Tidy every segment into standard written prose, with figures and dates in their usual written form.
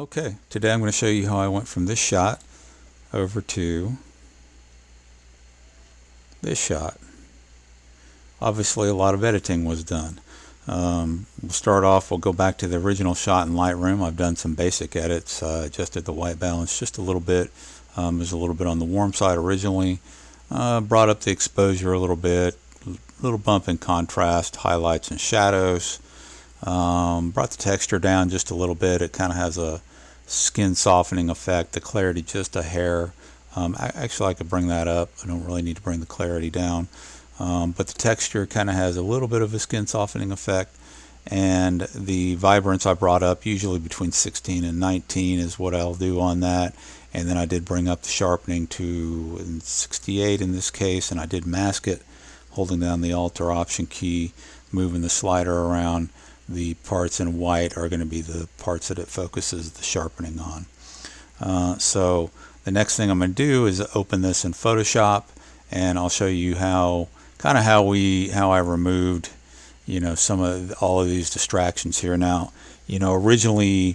Okay, today I'm going to show you how I went from this shot over to this shot. Obviously a lot of editing was done. We'll start off, we'll go back to the original shot in Lightroom. I've done some basic edits, adjusted the white balance just a little bit. It was a little bit on the warm side originally. Brought up the exposure a little bit, little bump in contrast, highlights and shadows. Brought the texture down just a little bit. It kind of has a skin softening effect, the clarity just a hair. Actually I could bring that up. I don't really need to bring the clarity down. But the texture kind of has a little bit of a skin softening effect, and the vibrance I brought up, usually between 16 and 19 is what I'll do on that. And then I did bring up the sharpening to 68 in this case, and I did mask it holding down the Alt or Option key, moving the slider around. The parts in white are going to be the parts that it focuses the sharpening on. So the next thing I'm going to do is open this in Photoshop, and I'll show you how I removed, some of all of these distractions here. Now, originally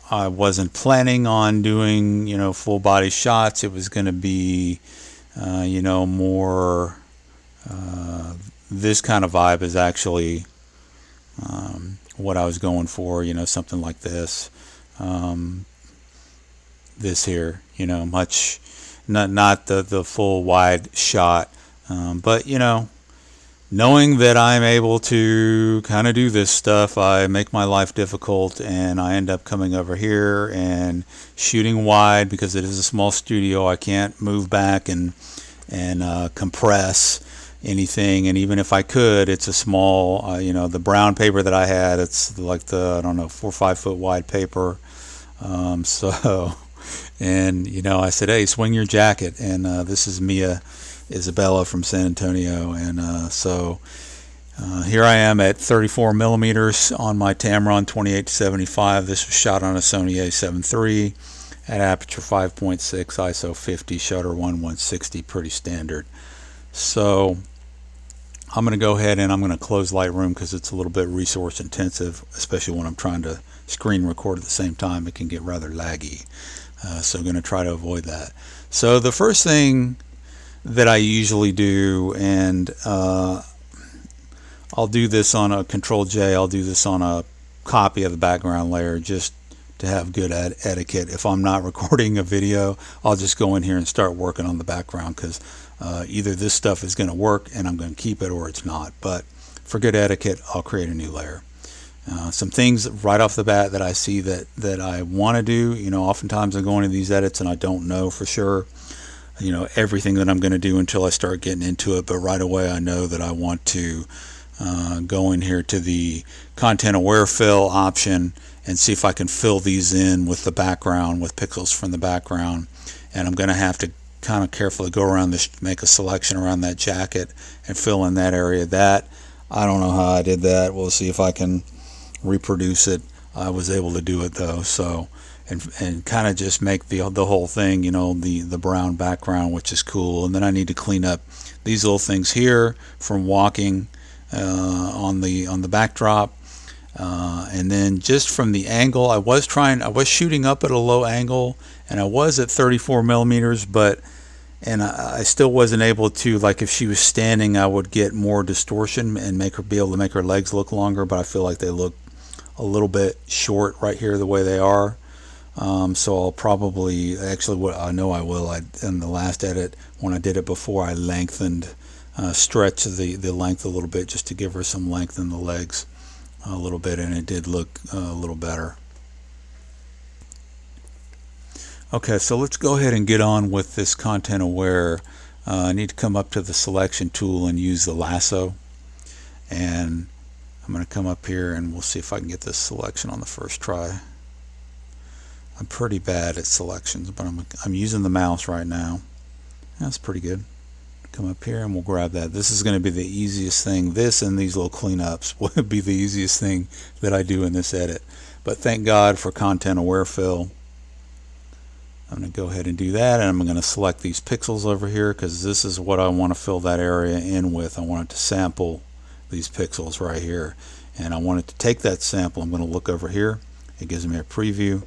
I wasn't planning on doing, full body shots. It was going to be, more this kind of vibe is actually what I was going for, something like this. This here, much not the full wide shot, but knowing that I'm able to kind of do this stuff, I make my life difficult, and I end up coming over here and shooting wide because it is a small studio. I can't move back and compress anything, and even if I could, it's a small, the brown paper that I had, it's like the, I don't know, 4 or 5 foot wide paper. And I said, hey, swing your jacket, and this is Isabella from San Antonio, and here I am at 34 millimeters on my Tamron 28-75. This was shot on a Sony A7 III at aperture 5.6, ISO 50, shutter 160, pretty standard. So I'm going to go ahead and I'm going to close Lightroom because it's a little bit resource intensive, especially when I'm trying to screen record at the same time. It can get rather laggy. So I'm going to try to avoid that. So the first thing that I usually do, and I'll do this on a Control-J, I'll do this on a copy of the background layer just to have good etiquette. If I'm not recording a video, I'll just go in here and start working on the background, because either this stuff is going to work and I'm going to keep it, or it's not. But for good etiquette, I'll create a new layer. Some things right off the bat that I see that I want to do, oftentimes I go into these edits and I don't know for sure, everything that I'm going to do until I start getting into it. But right away I know that I want to go in here to the content aware fill option and see if I can fill these in with the background, with pixels from the background. And I'm going to have to kind of carefully go around this, make a selection around that jacket and fill in that area. That, I don't know how I did that. We'll see if I can reproduce it. I was able to do it though. So and kind of just make the whole thing, the brown background, which is cool. And then I need to clean up these little things here from walking on the backdrop, and then just from the angle, I was shooting up at a low angle, and I was at 34 millimeters, but I still wasn't able to, like if she was standing, I would get more distortion and be able to make her legs look longer, but I feel like they look a little bit short right here the way they are. So I'll probably, actually what I know I will, in the last edit when I did it before, I lengthened, stretched the length a little bit just to give her some length in the legs a little bit, and it did look a little better. Okay, so let's go ahead and get on with this content aware. I need to come up to the selection tool and use the lasso, and I'm going to come up here and we'll see if I can get this selection on the first try. I'm pretty bad at selections, but I'm using the mouse right now. That's pretty good. Come up here and we'll grab that. This is going to be the easiest thing. This and these little cleanups will be the easiest thing that I do in this edit. But thank God for content aware fill. I'm going to go ahead and do that, and I'm going to select these pixels over here because this is what I want to fill that area in with. I want it to sample these pixels right here, and I want it to take that sample. I'm going to look over here. It gives me a preview.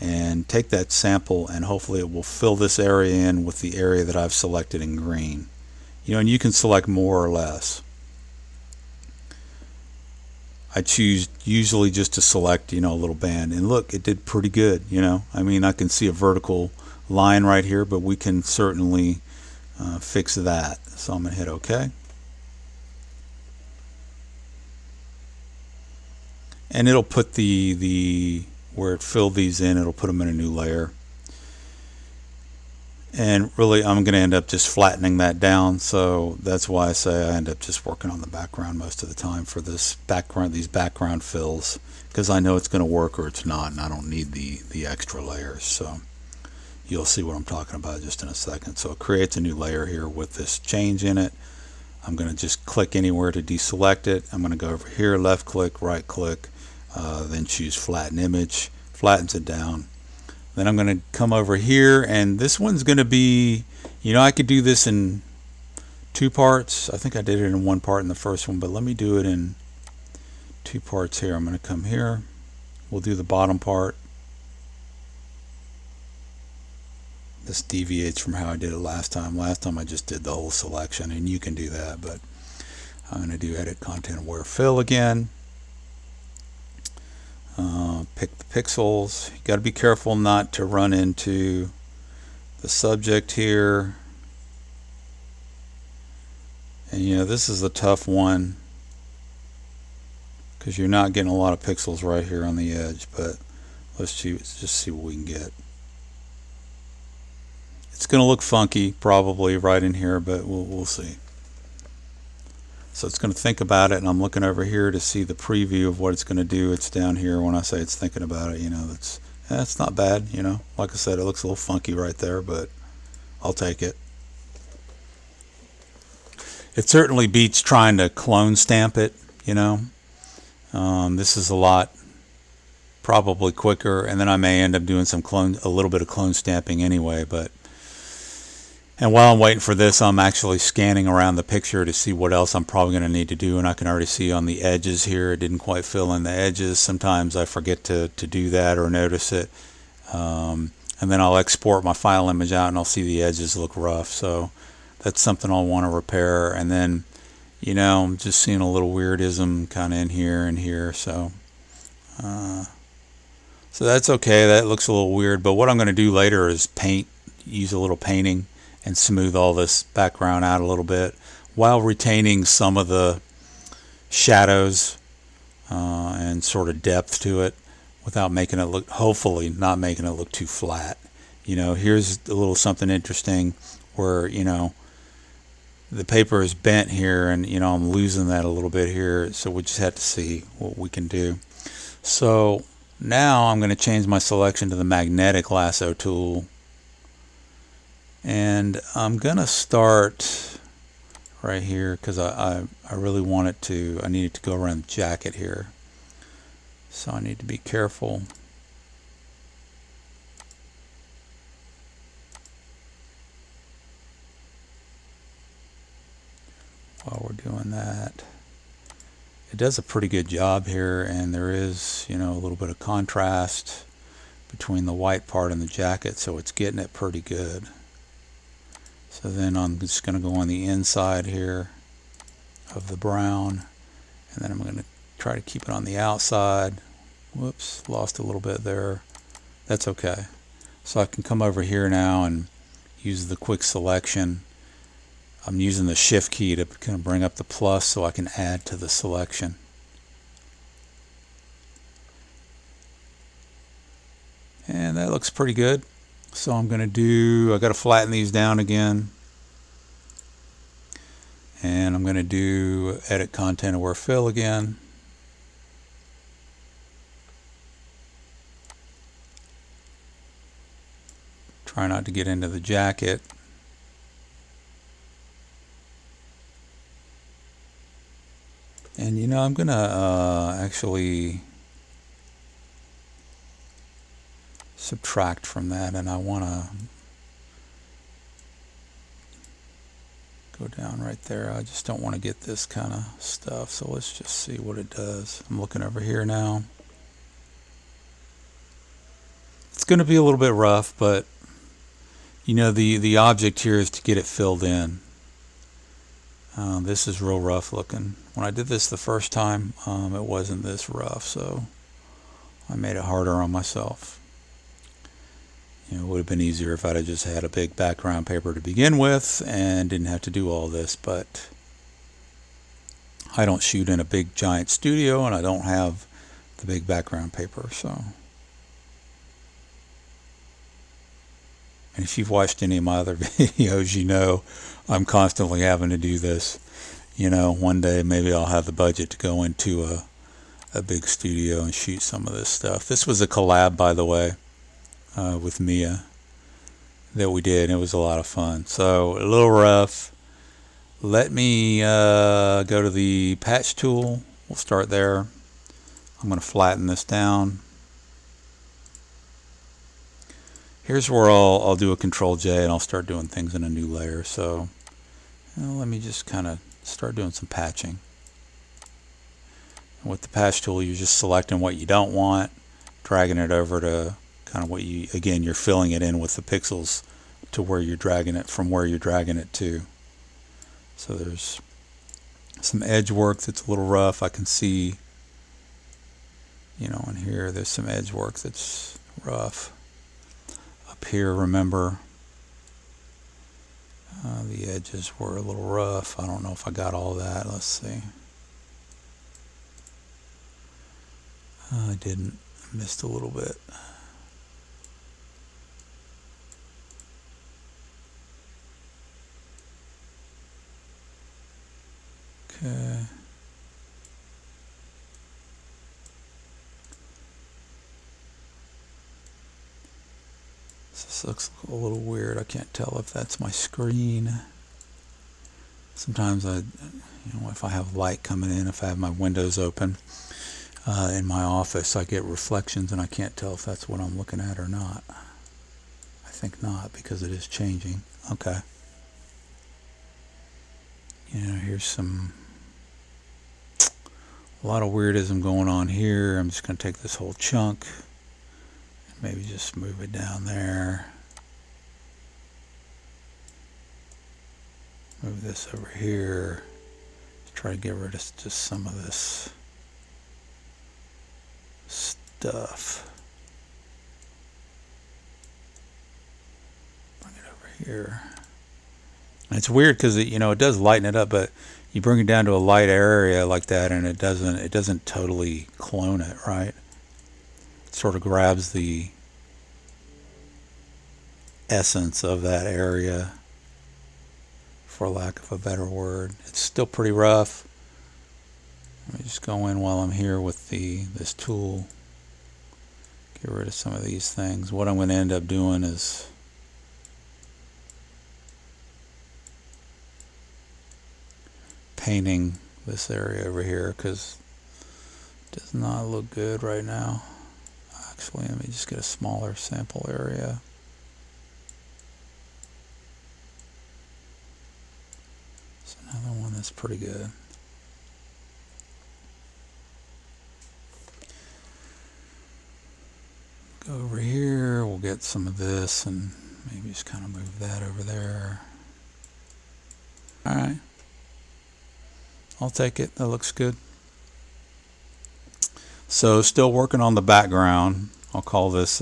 and take that sample, and hopefully it will fill this area in with the area that I've selected in green. You know, and you can select more or less. I choose usually just to select, you know, a little band, and look, it did pretty good. You know, I mean, I can see a vertical line right here, but we can certainly fix that. So I'm going to hit OK, and it'll put the where it filled these in, it'll put them in a new layer. And really, I'm going to end up just flattening that down, so that's why I say I end up just working on the background most of the time for this background, these background fills, because I know it's going to work or it's not, and I don't need the extra layers. So you'll see what I'm talking about just in a second. So it creates a new layer here with this change in it. I'm going to just click anywhere to deselect it. I'm going to go over here, left click, right click, then choose flatten image, flattens it down. Then I'm going to come over here, and this one's going to be, you know, I could do this in 2 parts. I think I did it in 1 part in the first one, but let me do it in 2 parts here. I'm going to come here. We'll do the bottom part. This deviates from how I did it last time. Last time I just did the whole selection, and you can do that, but I'm going to do edit content aware fill again. Pick the pixels. You got to be careful not to run into the subject here. And you know, this is a tough one because you're not getting a lot of pixels right here on the edge, but let's just see what we can get. It's going to look funky probably right in here, but we'll see. So it's going to think about it, and I'm looking over here to see the preview of what it's going to do. It's down here when I say it's thinking about it. You know, it's not bad. You know, like I said, it looks a little funky right there, but I'll take it. It certainly beats trying to clone stamp it. You know, this is a lot probably quicker, and then I may end up doing a little bit of clone stamping anyway, but. And while I'm waiting for this, I'm actually scanning around the picture to see what else I'm probably going to need to do. And I can already see on the edges here, it didn't quite fill in the edges. Sometimes I forget to do that or notice it. And then I'll export my file image out and I'll see the edges look rough. So that's something I'll want to repair. And then, you know, I'm just seeing a little weirdism kind of in here and here. So that's okay. That looks a little weird. But what I'm going to do later is use a little painting and smooth all this background out a little bit while retaining some of the shadows and sort of depth to it without making it look, hopefully not making it look too flat. You know, here's a little something interesting where, you know, the paper is bent here, and, you know, I'm losing that a little bit here, so we just have to see what we can do. So now I'm going to change my selection to the magnetic lasso tool. And I'm going to start right here because I really want it to, I need it to go around the jacket here. So I need to be careful. While we're doing that. It does a pretty good job here, and there is, you know, a little bit of contrast between the white part and the jacket, so it's getting it pretty good. So then I'm just going to go on the inside here of the brown, and then I'm going to try to keep it on the outside. Whoops, lost a little bit there. That's okay. So I can come over here now and use the quick selection. I'm using the shift key to kind of bring up the plus so I can add to the selection. And that looks pretty good. So I'm going to do, I got to flatten these down again. And I'm going to do edit content aware fill again. Try not to get into the jacket. And you know, I'm going to actually subtract from that, and I want to go down right there. I just don't want to get this kind of stuff, so let's just see what it does. I'm looking over here now. It's going to be a little bit rough, but you know, the object here is to get it filled in. This is real rough looking. When I did this the first time, it wasn't this rough, so I made it harder on myself. You know, it would have been easier if I'd have just had a big background paper to begin with and didn't have to do all this, but I don't shoot in a big giant studio and I don't have the big background paper, so. And if you've watched any of my other videos, you know I'm constantly having to do this. You know, one day maybe I'll have the budget to go into a big studio and shoot some of this stuff. This was a collab, by the way, with Mia that we did, and it was a lot of fun. So a little rough. Let me go to the patch tool. We'll start there. I'm going to flatten this down. Here's where I'll do a Control J and I'll start doing things in a new layer. So let me just kind of start doing some patching. And with the patch tool, you're just selecting what you don't want, dragging it over to kind of what you, again, you're filling it in with the pixels to where you're dragging it from where you're dragging it to. So there's some edge work that's a little rough. I can see, you know, in here there's some edge work that's rough. Up here, remember, the edges were a little rough. I don't know if I got all that. Let's see. I didn't. I missed a little bit. Okay. This looks a little weird. I can't tell if that's my screen. Sometimes you know, if I have light coming in, if I have my windows open in my office, I get reflections and I can't tell if that's what I'm looking at or not. I think not, because it is changing. Okay. You know, here's a lot of weirdism going on here. I'm just going to take this whole chunk and maybe just move it down there. Move this over here. Try to get rid of just some of this stuff. Bring it over here. And it's weird because you know, it does lighten it up, but you bring it down to a light area like that and it doesn't totally clone it, right? It sort of grabs the essence of that area, for lack of a better word. It's still pretty rough. Let me just go in while I'm here with this tool. Get rid of some of these things. What I'm going to end up doing is painting this area over here because it does not look good right now. Actually, let me just get a smaller sample area. It's another one that's pretty good. Go over here, we'll get some of this and maybe just kind of move that over there. Alright. I'll take it. That looks good. So still working on the background. I'll call this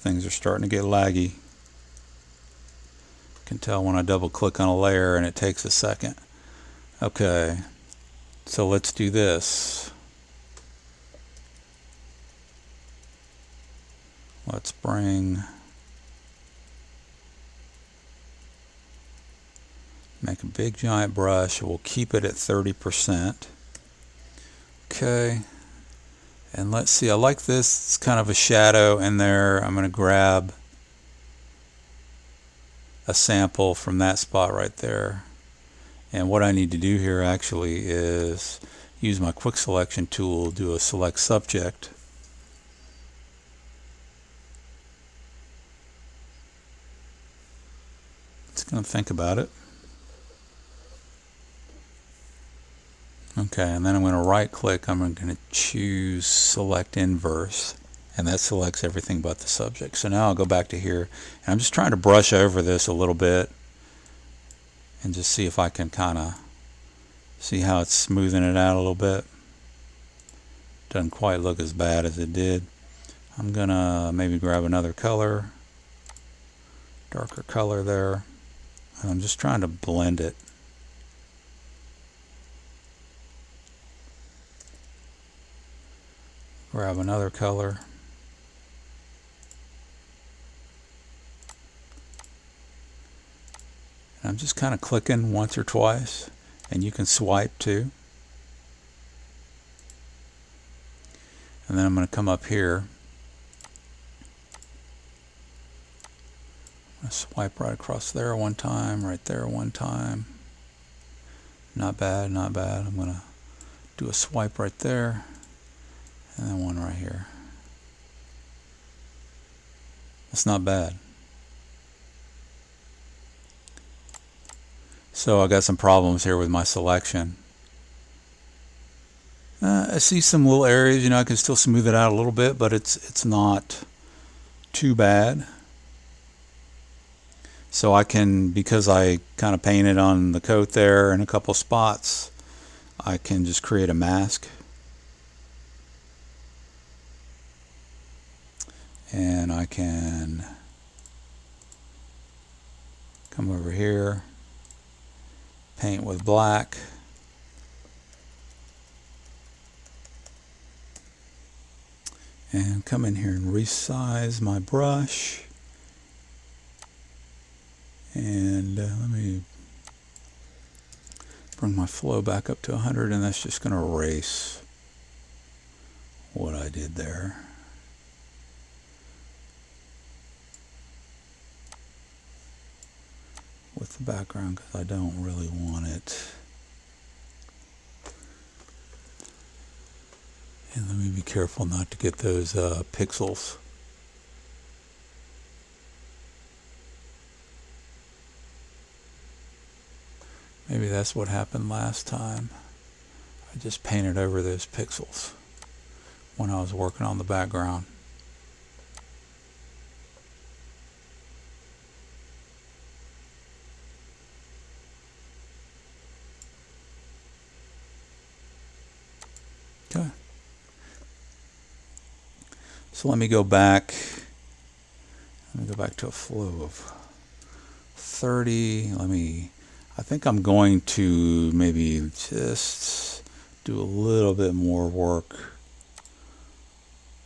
things are starting to get laggy. You can tell when I double click on a layer and it takes a second. Okay. So let's do this. Let's make a big giant brush. We'll keep it at 30%. Okay. And let's see, I like this. It's kind of a shadow in there. I'm going to grab a sample from that spot right there. And what I need to do here actually is use my quick selection tool, do a select subject. It's going to think about it. Okay, and then I'm going to right click. I'm going to choose select inverse, and that selects everything but the subject. So now I'll go back to here, and I'm just trying to brush over this a little bit and just see if I can kind of see how it's smoothing it out a little bit. Doesn't quite look as bad as it did. I'm going to maybe grab another color, darker color there, and I'm just trying to blend it. Grab another color. And I'm just kind of clicking once or twice, and you can swipe too. And then I'm going to come up here. I'm going to swipe right across there one time, right there one time. Not bad, not bad. I'm going to do a swipe right there, and then one right here. That's not bad. So I got some problems here with my selection. I see some little areas, you know, I can still smooth it out a little bit, but it's not too bad. So I can, because I kind of painted on the coat there in a couple spots, I can just create a mask. And I can come over here, paint with black. And come in here and resize my brush. And let me bring my flow back up to 100, and that's just going to erase what I did there. With the background, because I don't really want it. And let me be careful not to get those pixels. Maybe that's what happened last time. I just painted over those pixels when I was working on the background. Okay. So let me go back. Let me go back to a flow of 30. I think I'm going to maybe just do a little bit more work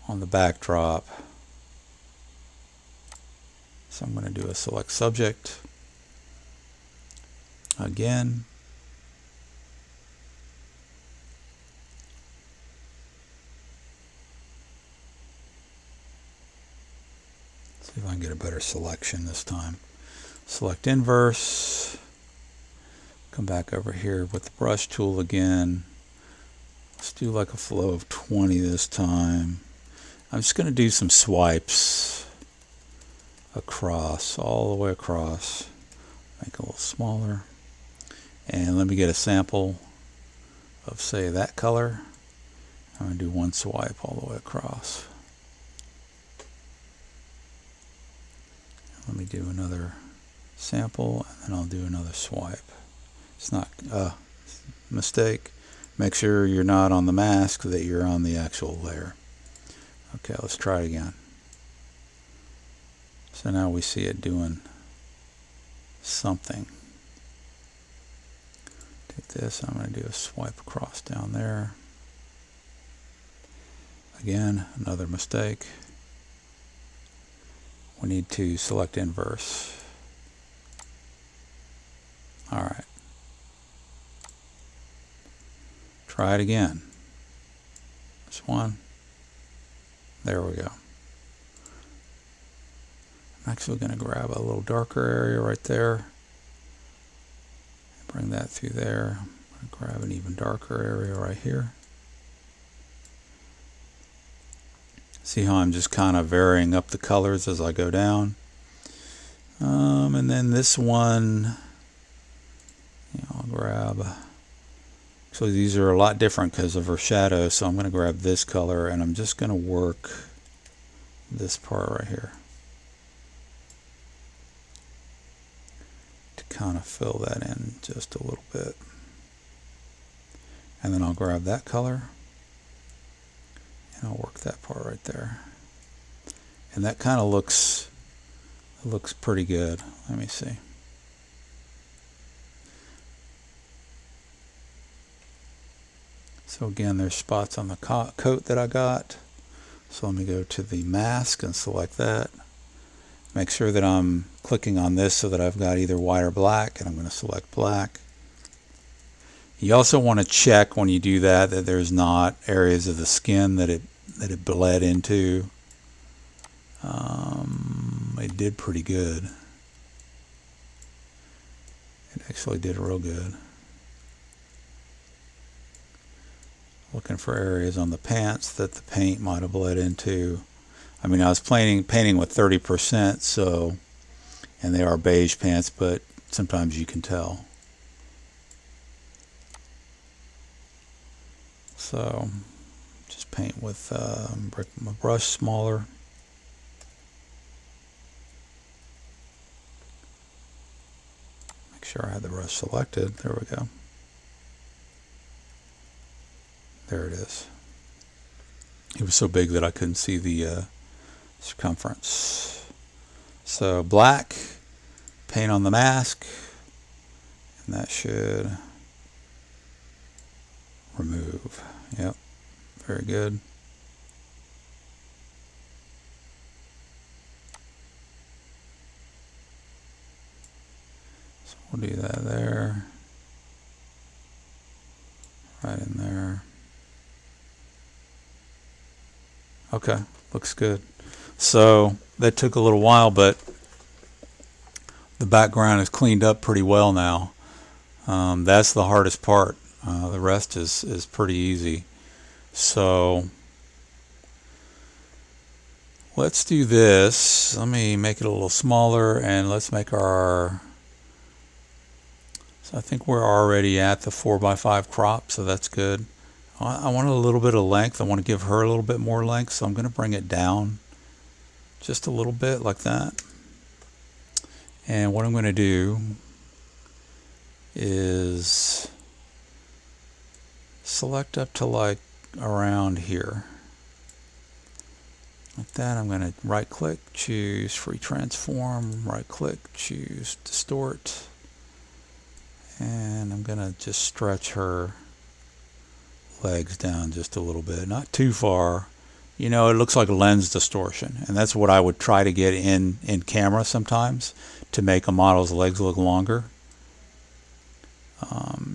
on the backdrop. So I'm going to do a select subject again. See if I can get a better selection this time. Select inverse. Come back over here with the brush tool again. Let's do like a flow of 20 this time. I'm just going to do some swipes across, all the way across. Make it a little smaller. And let me get a sample of, say, that color. I'm going to do one swipe all the way across. Let me do another sample, and then I'll do another swipe. It's not mistake. Make sure you're not on the mask, that you're on the actual layer. Okay, let's try it again. So now we see it doing something. Take this, I'm going to do a swipe across down there. Again, another mistake. We need to select inverse. All right. Try it again. This one. There we go. I'm actually going to grab a little darker area right there. Bring that through there. I'm going to grab an even darker area right here. See how I'm just kind of varying up the colors as I go down. And then this one, I'll grab, actually Actually, these are a lot different because of her shadow, so I'm going to grab this color and I'm just going to work this part right here to kind of fill that in just a little bit. And then I'll grab that color and I'll work that part right there. And that kind of looks pretty good. Let me see. So again, there's spots on the coat that I got. So let me go to the mask and select that. Make sure that I'm clicking on this so that I've got either white or black, and I'm going to select black. You also want to check when you do that there's not areas of the skin that it bled into. It did pretty good. It actually did real good. Looking for areas on the pants that the paint might have bled into. I mean, I was painting with 30%, so, and they are beige pants, but sometimes you can tell. So, just paint with my brush smaller. Make sure I have the brush selected. There we go. There it is. It was so big that I couldn't see the circumference. So black, paint on the mask, and that should remove. Yep, very good. So we'll do that there, right in there. Okay, looks good. So that took a little while, but the background is cleaned up pretty well now. That's the hardest part. The rest is pretty easy. So let's do this. Let me make it a little smaller, and let's make our... So I think we're already at the 4x5 crop, so that's good. I want a little bit of length. I want to give her a little bit more length, so I'm going to bring it down just a little bit like that. And what I'm going to do is select up to like around here. Like that. I'm going to right click, choose free transform, right click, choose distort. And I'm going to just stretch her legs down just a little bit, not too far. You know, it looks like lens distortion, and that's what I would try to get in camera sometimes to make a model's legs look longer.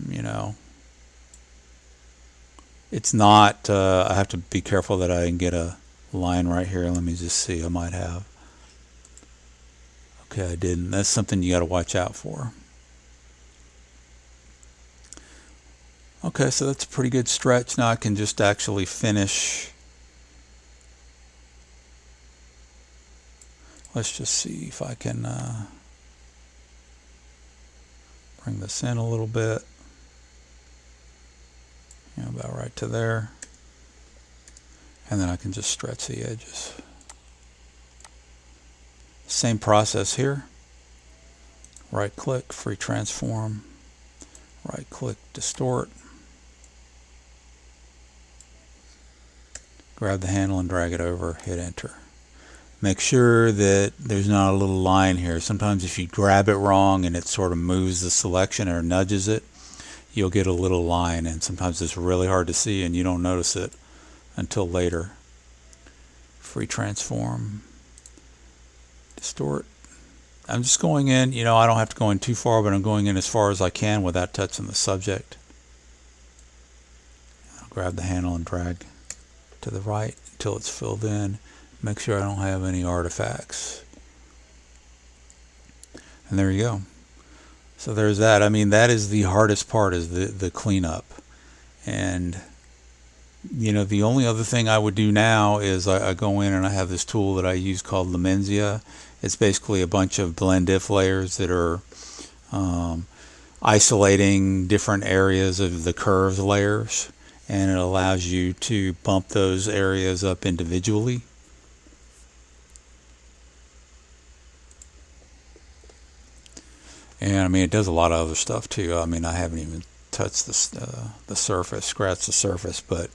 You know, it's not, I have to be careful that I can get a line right here. Let me just see, I might have. Okay, I didn't. That's something you got to watch out for. Okay, so that's a pretty good stretch. Now I can just actually finish. Let's just see if I can bring this in a little bit. Yeah, about right to there. And then I can just stretch the edges. Same process here. Right click, free transform. Right click, distort. Grab the handle and drag it over, hit enter. Make sure that there's not a little line here. Sometimes if you grab it wrong and it sort of moves the selection or nudges it, you'll get a little line, and sometimes it's really hard to see and you don't notice it until later. Free transform, distort. I'm just going in, you know, I don't have to go in too far, but I'm going in as far as I can without touching the subject. I'll grab the handle and drag to the right until it's filled in. Make sure I don't have any artifacts. And there you go. So there's that. I mean, that is the hardest part, is the cleanup. And you know, the only other thing I would do now is I go in and I have this tool that I use called Luminosity. It's basically a bunch of blend if layers that are isolating different areas of the curves layers, and it allows you to bump those areas up individually. And I mean, it does a lot of other stuff too. I mean, I haven't even touched the surface, scratched the surface, but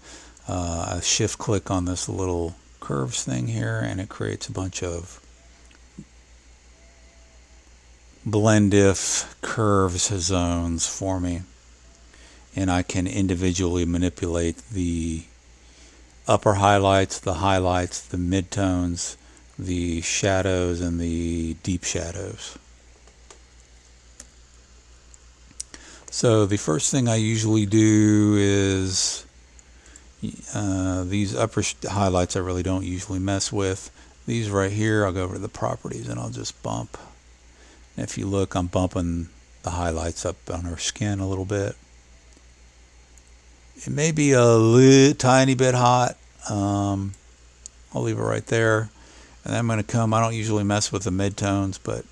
I shift click on this little curves thing here, and it creates a bunch of blend if curves zones for me, and I can individually manipulate the upper highlights, the midtones, the shadows, and the deep shadows. So the first thing I usually do is these upper highlights I really don't usually mess with. These right here, I'll go over to the properties and I'll just bump. And if you look, I'm bumping the highlights up on her skin a little bit. It may be a tiny bit hot. I'll leave it right there. And then I'm going to come, I don't usually mess with the midtones, but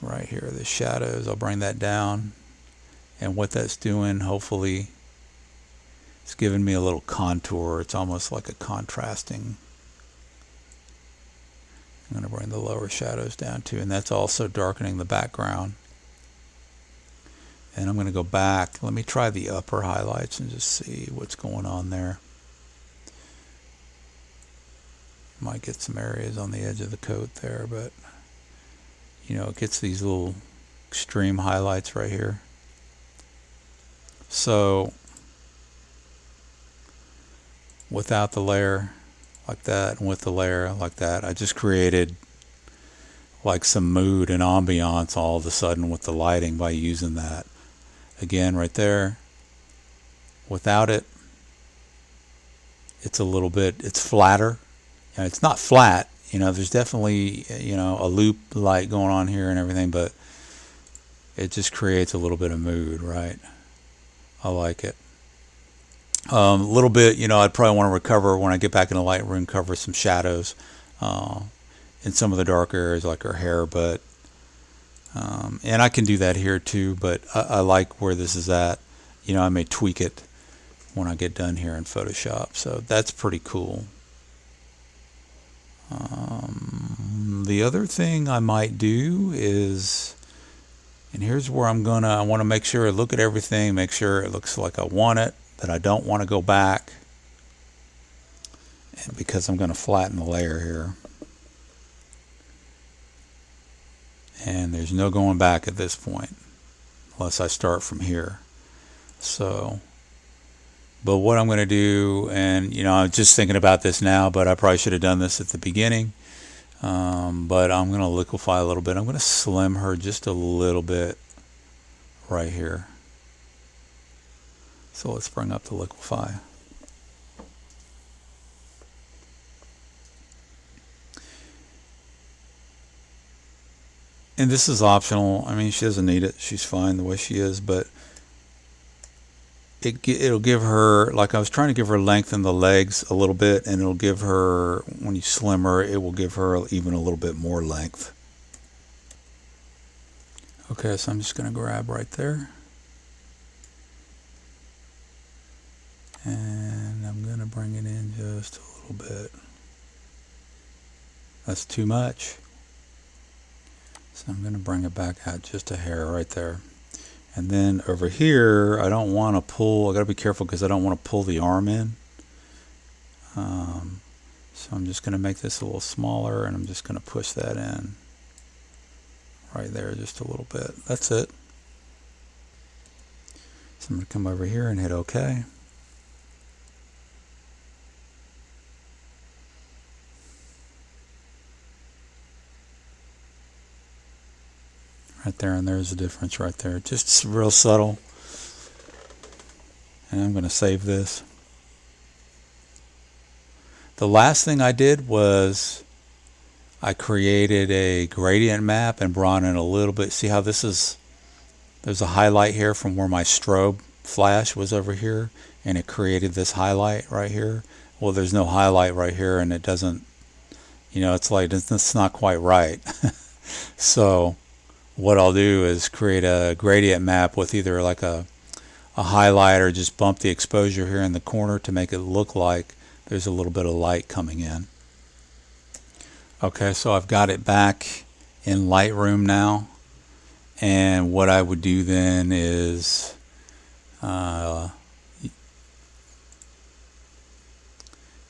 right here, the shadows, I'll bring that down. And what that's doing, hopefully, it's giving me a little contour. It's almost like a contrasting. I'm going to bring the lower shadows down too, and that's also darkening the background. And I'm going to go back. Let me try the upper highlights and just see what's going on there. Might get some areas on the edge of the coat there, but you know, it gets these little extreme highlights right here. So without the layer like that, and with the layer like that, I just created like some mood and ambiance all of a sudden with the lighting by using that. Again, right there, without it, it's a little bit, it's flatter. And it's not flat, you know, there's definitely, you know, a loop light going on here and everything, but it just creates a little bit of mood, right? I like it. A little bit, you know, I'd probably want to recover when I get back in the Lightroom, cover some shadows in some of the dark areas like her hair, but and I can do that here too, but I like where this is at. You know, I may tweak it when I get done here in Photoshop, so that's pretty cool. The other thing I might do is, and here's where I want to make sure I look at everything, make sure it looks like I want it, that I don't want to go back, and because I'm going to flatten the layer here. And there's no going back at this point, unless I start from here. So, but what I'm going to do, and you know, I'm just thinking about this now, but I probably should have done this at the beginning. But I'm going to liquify a little bit. I'm going to slim her just a little bit right here. So let's bring up the liquify. And this is optional. I mean, she doesn't need it. She's fine the way she is, but it'll give her, like I was trying to give her length in the legs a little bit, and it'll give her, when you slim her, it will give her even a little bit more length. Okay, so I'm just going to grab right there. And I'm going to bring it in just a little bit. That's too much. So I'm going to bring it back out just a hair right there. And then over here, I don't want to pull, I got to be careful because I don't want to pull the arm in. So I'm just going to make this a little smaller, and I'm just going to push that in right there just a little bit. That's it. So I'm going to come over here and hit OK. Right there, and there's the difference right there. Just real subtle. And I'm going to save this. The last thing I did was I created a gradient map and brought in a little bit. See how this is, there's a highlight here from where my strobe flash was over here, and it created this highlight right here. Well, there's no highlight right here, and it doesn't, you know, it's like, it's not quite right. So what I'll do is create a gradient map with either like a highlight, or just bump the exposure here in the corner to make it look like there's a little bit of light coming in. Okay, so I've got it back in Lightroom now, and what I would do then is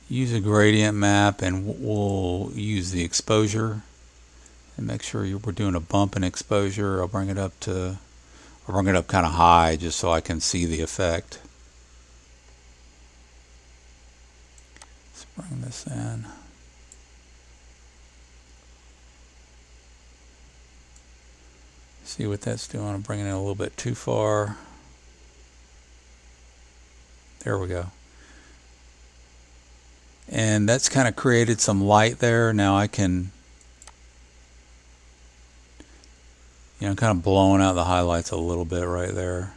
use a gradient map, and we'll use the exposure and make sure we're doing a bump in exposure. I'll bring it up kind of high just so I can see the effect. Let's bring this in. See what that's doing. I'm bringing it a little bit too far. There we go. And that's kind of created some light there. Now I can, kind of blowing out the highlights a little bit right there.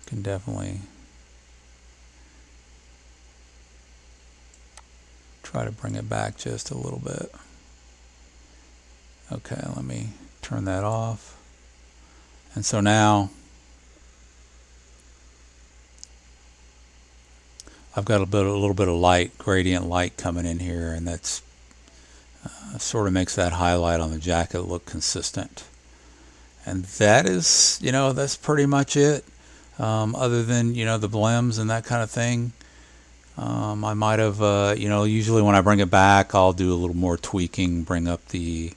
Can definitely try to bring it back just a little bit. Okay, let me turn that off. And so now I've got a little bit of light, gradient light coming in here, and that's sort of makes that highlight on the jacket look consistent. And that is, that's pretty much it. Other than, the blems and that kind of thing. I might have, usually when I bring it back, I'll do a little more tweaking, bring up the,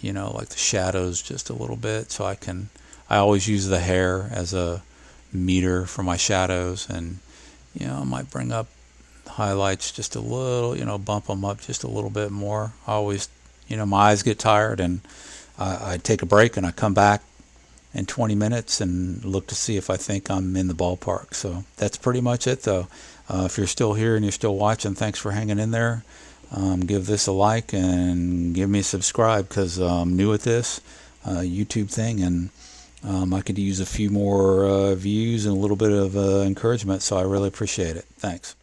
like the shadows just a little bit, so I always use the hair as a meter for my shadows, and, I might bring up highlights just a little, bump them up just a little bit more. I always, my eyes get tired, and I take a break and I come back in 20 minutes and look to see if I think I'm in the ballpark. So that's pretty much it, though. If you're still here and you're still watching, thanks for hanging in there. Give this a like and give me a subscribe, because I'm new at this YouTube thing, and I could use a few more views and a little bit of encouragement, so I really appreciate it. Thanks.